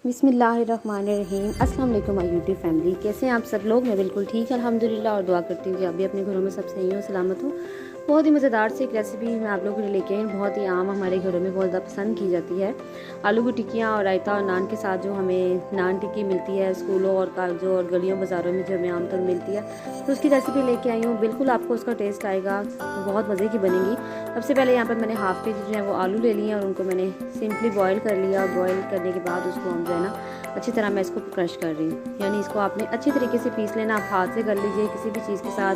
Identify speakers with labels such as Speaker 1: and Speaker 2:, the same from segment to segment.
Speaker 1: बिस्मिल्लाहिर्रहमानिर्रहीम। अस्सलाम वालेकुम माय यूट्यूब फैमिली, कैसे हैं आप सब लोग। मैं बिल्कुल ठीक अल्हम्दुलिल्लाह और दुआ करती हूँ कि आप भी अपने घरों में सब सही हो, सलामत हो। बहुत ही मज़ेदार से एक रेसिपी मैं आप लोगों के लिए लेके आई हूँ। बहुत ही आम हमारे घरों में बहुत ज़्यादा पसंद की जाती है। आलू की टिक्कियाँ और रायता और नान के साथ जो हमें नान टिक्की मिलती है स्कूलों और कॉलेजों और गलियों बाज़ारों में जो हमें आमतौर मिलती है, तो उसकी रेसिपी लेके आई हूँ। बिल्कुल आपको उसका टेस्ट आएगा, बहुत मज़े की बनेगी। सबसे पहले यहाँ पर मैंने हाफ़ के जी जो है वो आलू ले लिए और उनको मैंने सिंपली बॉयल कर लिया। और बॉयल करने के बाद उसको हम जो है ना अच्छी तरह मैं इसको क्रश कर रही हूँ, यानी इसको आपने अच्छी तरीके से पीस लेना। आप हाथ से कर लीजिए, किसी भी चीज़ के साथ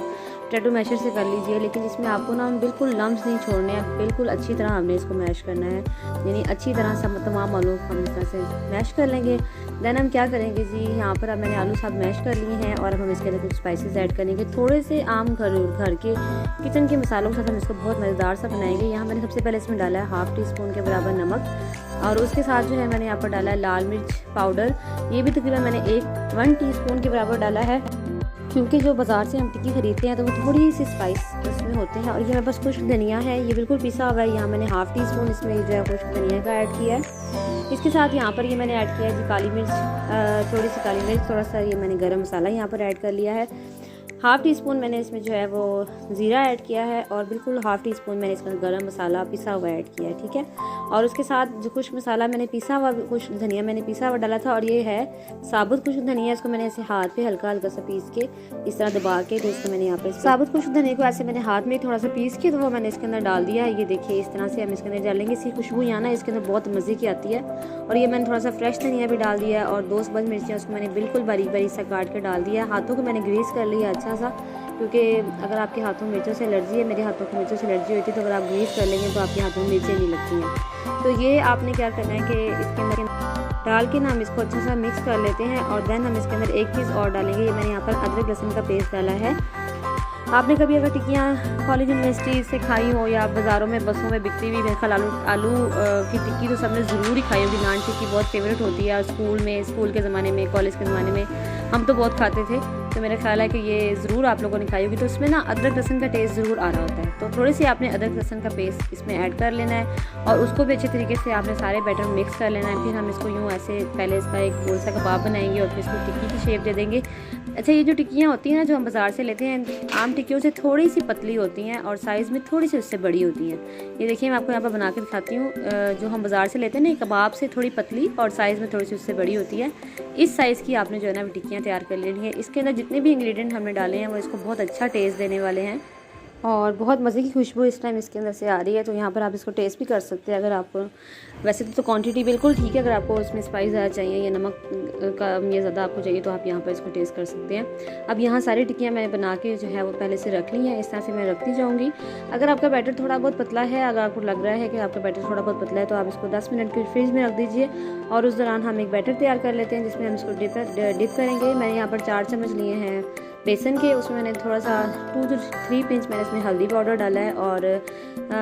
Speaker 1: टैटू मैशर से कर लीजिए, लेकिन इसमें आपको ना बिल्कुल लम्स नहीं छोड़ने हैं। बिल्कुल अच्छी तरह हमने इसको मैश करना है, यानी अच्छी तरह से तमाम आलू हम इस तरह से मैश कर लेंगे। देन हम क्या करेंगे जी, यहाँ पर अब मैंने आलू साथ मैश कर लिए हैं और अब हम इसके अंदर कुछ स्पाइसेस ऐड करेंगे। थोड़े से आम घर के किचन के मसालों के साथ हम इसको बहुत मज़ेदार सा बनाएंगे। यहाँ मैंने सबसे पहले इसमें डाला है हाफ़ टी स्पून के बराबर नमक और उसके साथ जो है मैंने यहाँ पर डाला है लाल मिर्च पाउडर। ये भी तकरीबन मैंने 1 टीस्पून के बराबर डाला है, क्योंकि जो बाज़ार से हम टिक्की खरीदते हैं तो वो थोड़ी सी स्पाइस उसमें होते हैं। और ये मेरे पास खुश्क धनिया है, ये बिल्कुल पिसा हुआ है। यहाँ मैंने हाफ़ टी स्पून इसमें जो है खुश्क धनिया का ऐड किया है। इसके साथ यहाँ पर ये मैंने ऐड किया है जी काली मिर्च, थोड़ी सी काली मिर्च, थोड़ा सा ये मैंने गरम मसाला यहाँ पर ऐड कर लिया है। हाफ़ टी स्पून मैंने इसमें जो है वो ज़ीरा ऐड किया है और बिल्कुल हाफ़ टी स्पून मैंने इसमें गरम मसाला पिसा हुआ ऐड किया है, ठीक है। और उसके साथ जो खुश्क मसाला मैंने पिसा हुआ, खुश्क धनिया मैंने पिसा हुआ डाला था। और ये है साबुत खुश्क धनिया, इसको मैंने ऐसे हाथ पे हल्का हल्का सा पीस के इस तरह दबा के, तो इसको मैंने यहाँ पे साबुत खुश्क धनिया को ऐसे मैंने हाथ में थोड़ा सा पीस के तो वो मैंने इसके अंदर डाल दिया। ये देखिए इस तरह से हम इसके अंदर डालेंगे, इसकी खुशबू यहाँ ना इसके अंदर बहुत मज़े की आती है। और ये मैंने थोड़ा सा फ्रेश धनिया भी डाल दिया और 2 बज मिर्चियाँ उसको मैंने बिल्कुल बारीक बारीक सा काट के डाल दिया। हाथों को मैंने ग्रीस कर लिया अच्छा सा, क्योंकि अगर आपके हाथों में मिर्चों से एलर्जी है, मेरे हाथों को मिर्चों से एलर्जी होती है, तो अगर आप ग्रीस कर लेंगे तो आपके हाथों में मिर्चें नहीं लगती हैं। तो ये आपने क्या करना है कि इसके अंदर डाल के ना हम इसको अच्छा सा मिक्स कर लेते हैं। और देन हम इसके अंदर एक चीज़ और डालेंगे, ये मैंने यहाँ पर अदरक लहसुन का पेस्ट डाला है। आपने कभी अगर टिक्कियाँ कॉलेज यूनिवर्सिटी से खाई हो या बाज़ारों में बसों में बिकती हुई, मेरे ख्याल आलू की टिक्की तो सबने ज़रूर ही खाई होगी। नान टिक्की बहुत फेवरेट होती है, और स्कूल के ज़माने में, कॉलेज के ज़माने में हम तो बहुत खाते थे। तो मेरा ख्याल है कि ये ज़रूर आप लोगों ने खाई होगी। तो इसमें ना अदरक लहसुन का टेस्ट ज़रूर आ रहा होता है, तो थोड़ी सी आपने अदरक लहसुन का पेस्ट इसमें ऐड कर लेना है और उसको भी अच्छे तरीके से आपने सारे बैटर मिक्स कर लेना है। फिर हम इसको यूँ ऐसे पहले इसका एक गोल सा कबाब बनाएंगे और फिर इसको टिक्की की शेप दे देंगे। अच्छा, ये जो टिक्कियाँ होती हैं ना जो हम बाज़ार से लेते हैं, आम टिक्कियों से थोड़ी सी पतली होती हैं और साइज़ में थोड़ी सी उससे बड़ी होती हैं। ये देखिए मैं आपको यहाँ पर बना के दिखाती हूँ। जो हम बाज़ार से लेते हैं ना, कबाब से थोड़ी पतली और साइज़ में थोड़ी सी उससे बड़ी होती है। इस साइज़ की आपने जो है ना टिक्कियाँ तैयार कर लेनी है। इसके अंदर जितने भी इंग्रेडिएंट हमने डाले हैं वो इसको बहुत अच्छा टेस्ट देने वाले हैं और बहुत मज़े की खुशबू इस टाइम इसके अंदर से आ रही है। तो यहाँ पर आप इसको टेस्ट भी कर सकते हैं। अगर आपको वैसे तो क्वांटिटी बिल्कुल ठीक है, अगर आपको उसमें स्पाइस ज़्यादा चाहिए या नमक का ये ज़्यादा आपको चाहिए तो आप यहाँ पर इसको टेस्ट कर सकते हैं। अब यहाँ सारी टिक्कियाँ मैंने बना के जो है वो पहले से रख ली हैं, इस तरह से मैं रखती जाऊँगी। अगर आपका बैटर थोड़ा बहुत पतला है, अगर आपको लग रहा है कि आपका बैटर थोड़ा बहुत पतला है, तो आप इसको 10 मिनट के फ्रिज में रख दीजिए। और उस दौरान हम एक बैटर तैयार कर लेते हैं जिसमें हम इसको डिप करेंगे। मैंने यहाँ पर 4 चम्मच लिए हैं बेसन के, उसमें मैंने थोड़ा सा 2 to 3 पिंच मैंने इसमें हल्दी पाउडर डाला है और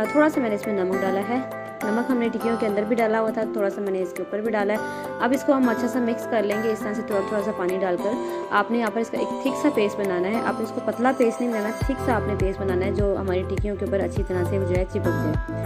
Speaker 1: थोड़ा सा मैंने इसमें नमक डाला है। नमक हमने टिक्कियों के अंदर भी डाला हुआ था, थोड़ा सा मैंने इसके ऊपर भी डाला है। अब इसको हम अच्छा सा मिक्स कर लेंगे इस तरह से, थोड़ा सा पानी डालकर। आपने यहाँ पर इसका एक थिक सा पेस्ट बनाना है। आपने इसको पतला पेस्ट नहीं बनाना, थिक सा आपने पेस्ट बनाना है जो हमारी टिक्कियों के ऊपर अच्छी तरह से जो है चिपक जाए।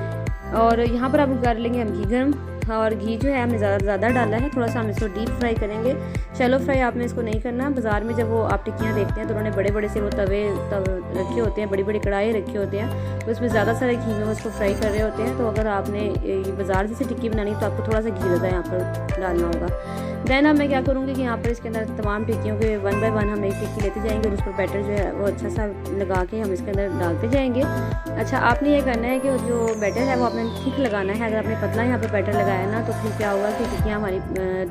Speaker 1: और यहाँ पर अब कर लेंगे हम घी गर्म, और घी जो है हमने ज़्यादा डाला है। थोड़ा सा हम इसको डीप फ्राई करेंगे, शैलो फ्राई आपने इसको नहीं करना। बाज़ार में जब वो आप टिक्कियाँ देखते हैं तो उन्होंने बड़े बड़े से वो तवे रखे होते हैं, बड़ी बड़ी कढ़ाई रखे होते हैं, तो उसमें ज़्यादा सारे घी में उसको फ्राई कर रहे होते हैं। तो अगर आपने बाज़ार से टिक्की बनानी तो आपको थोड़ा सा घी ज़्यादा यहाँ पर डालना होगा। देन अब मैं क्या करूँगी कि यहाँ पर इसके अंदर तमाम टिक्कियों के 1 बाय 1 हम एक टिक्की लेते जाएंगे और उस पर बैटर जो है वो अच्छा सा लगा के हम इसके अंदर डालते जाएंगे। अच्छा, आपने ये करना है कि जो बैटर है वो आपने ठीक लगाना है। अगर आपने पतला यहाँ पर बैटर लगाया ना तो फिर क्या होगा कि टिक्कियाँ हमारी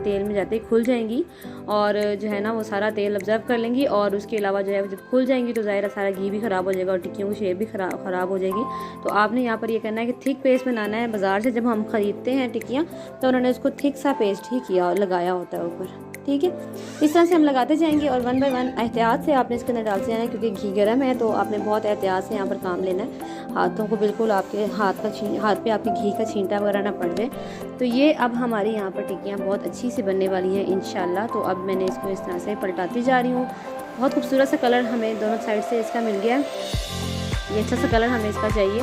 Speaker 1: तेल में जाते ही खुल जाएंगी और जो है ना वो सारा तेल ऑब्जर्व कर लेंगी। और उसके अलावा जो है जब खुल जाएंगी तो ज़ाहिर सारा घी भी ख़राब हो जाएगा और टिक्कियों की शेप भी ख़राब हो जाएगी। तो आपने यहाँ पर ये करना है कि थिक पेस्ट बनाना है। बाज़ार से जब हम ख़रीदते हैं टिक्कियाँ तो उन्होंने उसको थिक सा पेस्ट ही किया और लगाया होता है ऊपर, ठीक है। इस तरह से हम लगाते जाएंगे और 1 बाय 1 एहतियात से आपने इसके अंदर डालते जाना है, क्योंकि घी गर्म है तो आपने बहुत एहतियात से यहाँ पर काम लेना है। हाथों को बिल्कुल आपके हाथ पे आपके घी का छींटा वगैरह ना पड़ जाए। तो ये अब हमारी यहाँ पर टिक्कियाँ बहुत अच्छी से बनने वाली हैं इंशाल्लाह। तो अब मैंने इसको इस तरह से पलटाती जा रही हूँ। बहुत खूबसूरत सा कलर हमें दोनों साइड से इसका मिल गया है। ये अच्छा सा कलर हमें इसका चाहिए।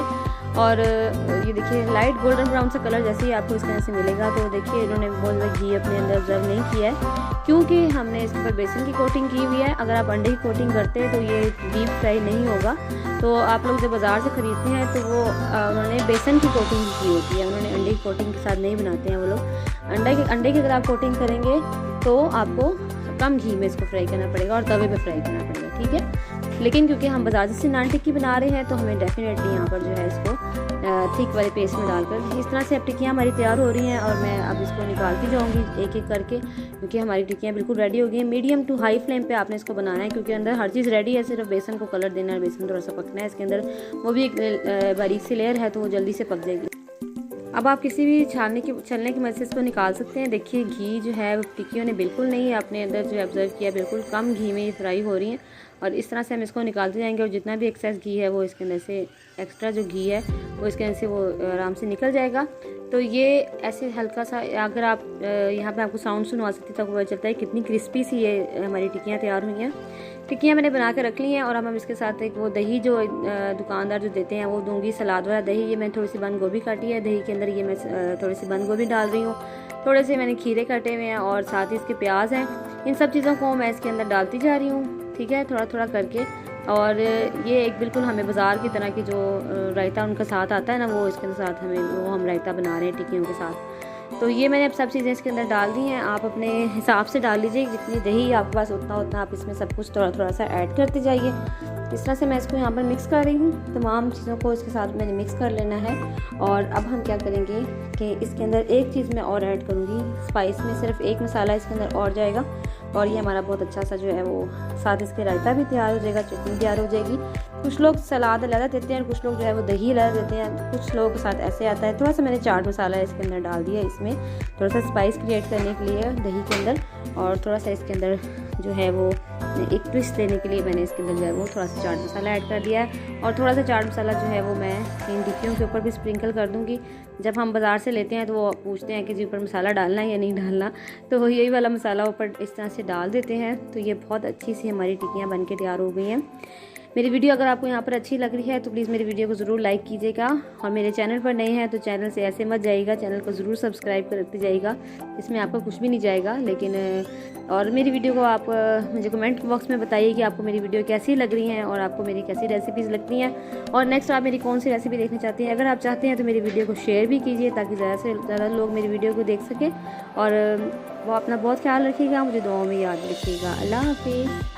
Speaker 1: और ये देखिए लाइट गोल्डन ब्राउन सा कलर जैसे ही आपको इस तरह से मिलेगा। तो देखिए इन्होंने बहुत ज़्यादा घी अपने अंदर ऑब्जर्व नहीं किया है, क्योंकि हमने इसके ऊपर बेसन की कोटिंग की हुई है। अगर आप अंडे की कोटिंग करते हैं तो ये डीप फ्राई नहीं होगा। तो आप लोग जब बाज़ार से ख़रीदते हैं तो वो उन्होंने बेसन की कोटिंग की होती है, उन्होंने अंडे की कोटिंग के साथ नहीं बनाते हैं वो लोग। अंडे की अगर आप कोटिंग करेंगे तो आपको कम घी में इसको फ्राई करना पड़ेगा और तवे पे फ्राई करना पड़ेगा, ठीक है। लेकिन क्योंकि हम बाजार से नान टिक्की बना रहे हैं तो हमें डेफिनेटली यहाँ पर जो है इसको थिक वाले पेस्ट में डालकर इस तरह से अब टिक्कियाँ हमारी तैयार हो रही हैं। और मैं अब इसको निकालती जाऊँगी एक एक करके, क्योंकि हमारी टिक्कियाँ बिल्कुल रेडी हो गई हैं। मीडियम टू हाई फ्लेम पे आपने इसको बनाना है, क्योंकि अंदर हर चीज़ रेडी है, सिर्फ बेसन को कलर देना है, बेसन थोड़ा सा पकना है इसके अंदर, वो भी एक बारीक सी लेयर है तो वो जल्दी से पक जाएगी। अब आप किसी भी छलने की मदद से इसको निकाल सकते हैं। देखिए घी जो है टिक्कियों ने बिल्कुल नहीं अपने अंदर जो ऑब्जर्व किया, बिल्कुल कम घी में ये फ्राई हो रही हैं। और इस तरह से हम इसको निकालते जाएंगे और जितना भी एक्सेस घी है वो इसके अंदर से, एक्स्ट्रा जो घी है वो इसके अंदर से वो आराम से निकल जाएगा। तो ये ऐसे हल्का सा, अगर आप यहाँ पे आपको साउंड सुनवा सकती तो आपको पता चलता है कितनी क्रिस्पी सी ये हमारी टिक्कियाँ तैयार हुई हैं। टिक्कियाँ मैंने बना के रख ली हैं और अब हम इसके साथ एक वो दही जो दुकानदार जो देते हैं वो दूंगी, सलाद वाला दही। ये मैंने थोड़ी सी बंद गोभी काटी है दही के अंदर, ये मैं थोड़ी सी बंद गोभी डाल रही हूँ, थोड़े से मैंने खीरे काटे हुए हैं और साथ ही इसके प्याज हैं। इन सब चीज़ों को मैं इसके अंदर डालती जा रही हूँ, ठीक है, थोड़ा थोड़ा करके। और ये एक बिल्कुल हमें बाज़ार की तरह की जो रायता उनका साथ आता है ना, वो इसके साथ हमें वो हम रायता बना रहे हैं टिक्कियों के साथ। तो ये मैंने अब सब चीज़ें इसके अंदर डाल दी हैं। आप अपने हिसाब से डाल लीजिए, जितनी दही आपके पास उतना आप इसमें सब कुछ थोड़ा थोड़ा सा ऐड करते जाइए। इस तरह से मैं इसको यहाँ पर मिक्स कर रही हूँ, तमाम चीज़ों को इसके साथ मैंने मिक्स कर लेना है। और अब हम क्या करेंगे कि इसके अंदर एक चीज़ मैं और ऐड करूँगी, स्पाइस में सिर्फ एक मसाला इसके अंदर और जाएगा और ये हमारा बहुत अच्छा सा जो है वो साथ इसके रायता भी तैयार हो जाएगा, चटनी तैयार हो जाएगी। कुछ लोग सलाद अलग देते हैं और कुछ लोग जो है वो दही अलग देते हैं, कुछ लोगों के साथ ऐसे आता है। थोड़ा सा मैंने चाट मसाला इसके अंदर डाल दिया, इसमें थोड़ा सा स्पाइस क्रिएट करने के लिए दही के अंदर, और थोड़ा सा इसके अंदर जो है वो एक ट्विस्ट देने के लिए मैंने इसके अंदर जो है वो थोड़ा सा चाट मसाला ऐड कर दिया है। और थोड़ा सा चाट मसाला जो है वो मैं इन टिक्कियों के ऊपर भी स्प्रिंकल कर दूँगी। जब हम बाज़ार से लेते हैं तो वो पूछते हैं कि जी ऊपर मसाला डालना है या नहीं डालना, तो वो यही वाला मसाला ऊपर इस तरह से डाल देते हैं। तो ये बहुत अच्छी सी हमारी टिक्कियाँ बन के तैयार हो गई हैं। मेरी वीडियो अगर आपको यहाँ पर अच्छी लग रही है तो प्लीज़ मेरी वीडियो को ज़रूर लाइक कीजिएगा, और मेरे चैनल पर नए हैं तो चैनल से ऐसे मत जाइएगा, चैनल को ज़रूर सब्सक्राइब करते जाइएगा, इसमें आपका कुछ भी नहीं जाएगा। लेकिन और मेरी वीडियो को आप मुझे कमेंट बॉक्स में बताइए कि आपको मेरी वीडियो कैसी लग रही हैं और आपको मेरी कैसी रेसिपीज़ लगती हैं, और नेक्स्ट आप मेरी कौन सी रेसिपी देखना चाहते हैं। अगर आप चाहते हैं तो मेरी वीडियो को शेयर भी कीजिए ताकि ज़्यादा से ज़्यादा लोग मेरी वीडियो को देख सकें। और वो अपना बहुत ख्याल रखिएगा, मुझे दुआओं में याद रखिएगा। अल्लाह हाफिज़।